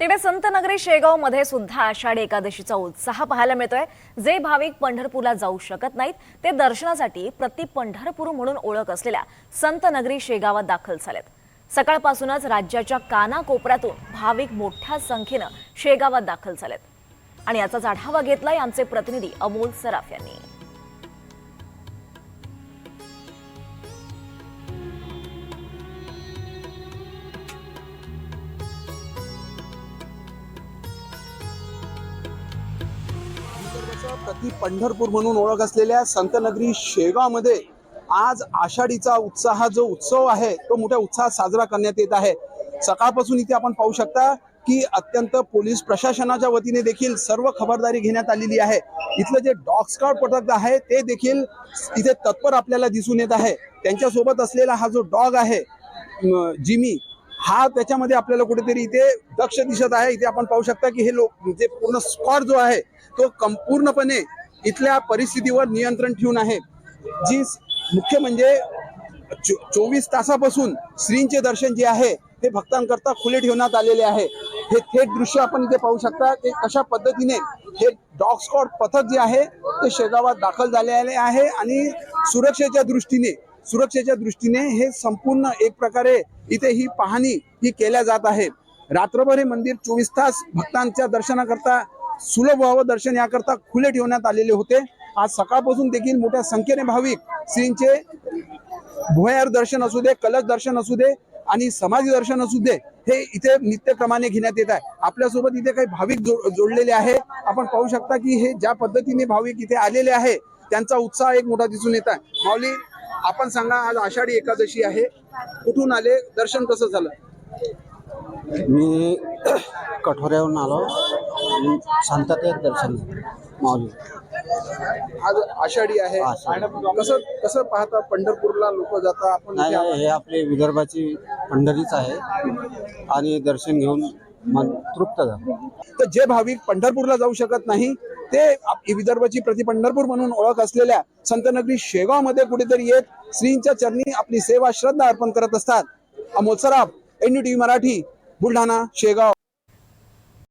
तिकडे संतनगरी शेगाव मध्ये सुद्धा आषाढी एकादशीचा उत्साह पाहायला मिळतोय। जे भाविक पंढरपूरला जाऊ शकत नाहीत ते दर्शनासाठी प्रति पंढरपूर म्हणून ओळख असलेल्या संतनगरी शेगावात दाखल झालेत। सकाळपासूनच राज्याच्या कानाकोपऱ्यातून भाविक मोठ्या संख्येने शेगावात दाखल झालेत आणि याचाच आढावा घेतलाय आमचे प्रतिनिधी अमोल सराफ यांनी। प्रति पंढरपूर म्हणून ओळख असलेल्या संतनगरी शेगावमध्ये आज आषाढीचा उत्सव आहे तो मोठ्या उत्साहात साजरा करण्यात येत आहे। सकाळपासून इथे आपण पाहू शकता की अत्यंत पोलीस प्रशासनाच्या वतीने देखील सर्व खबरदारी घेण्यात आलेली आहे। इथलं जे डॉग स्क्वॉड पथक आहे ते देखील इथे तत्पर आपल्याला दिसून येत आहे। त्यांच्यासोबत असलेला हा जो डॉग आहे जिमी, हा त्याच्यामध्ये आपल्याला कुठेतरी इथे दक्ष दिसत आहे। इथे आपण पाहू शकता की हे लोक जे पूर्ण स्क्वॉड जो आहे तो संपूर्णपणे इथल्या परिस्थितीवर नियंत्रण ठेवून आहे। जी मुख्य म्हणजे 24 तासापासून श्रींचे दर्शन जे आहे ते भक्तांकरता खुले ठेवण्यात आलेले आहे। हे थेट दृश्य आपण इथे पाहू शकता की कशा पद्धतीने हे डॉग स्क्वॉड पथक जे आहे ते शेगावात दाखल झालेले आहे आणि सुरक्षेच्या दृष्टीने हे संपूर्ण एक प्रकारे इथे ही पाहणी ही केल्या जात आहे। रात्रभर हे मंदिर 24 तास भक्तांच्या दर्शनाकरता सुलभ व्हावं दर्शन याकरता खुले ठेवण्यात आलेले होते। आज सकाळपासून देखील मोठ्या संख्येने भाविक श्रींचे भुयार दर्शन असू दे, कलश दर्शन असू दे आणि समाधी दर्शन असू दे हे इथे नित्यक्रमाने घेण्यात येत आहे। आपल्यासोबत इथे काही भाविक जोडलेले आहे। आपण पाहू शकता की हे ज्या पद्धतीने भाविक इथे आलेले आहे त्यांचा उत्साह एक मोठा दिसून येत आहे। माऊली, आपण सांगा, आज आषाढी एकादशी आहे, कुठून आले, दर्शन कसं झालं? मी कठोऱ्यावरून आलो, शांततेत दर्शन माऊली। आज आषाढी आहे, कसं पाहता पंढरपूरला लोक जातात? आपण नाही, हे आपले विदर्भाची पंढरीच आहे आणि दर्शन घेऊन मन तृप्त झालं। तर जे भाविक पंढरपूरला जाऊ शकत नाही ते विदर्भाची प्रति पंढरपूर म्हणून ओळख असलेल्या संतनगरी शेगाव मध्ये कुठेतरी येत श्रींच्या चरणी आपली सेवा श्रद्धा अर्पण करत असतात। अमोल सराफ, NDTV मराठी, बुलढाणा, शेगाव।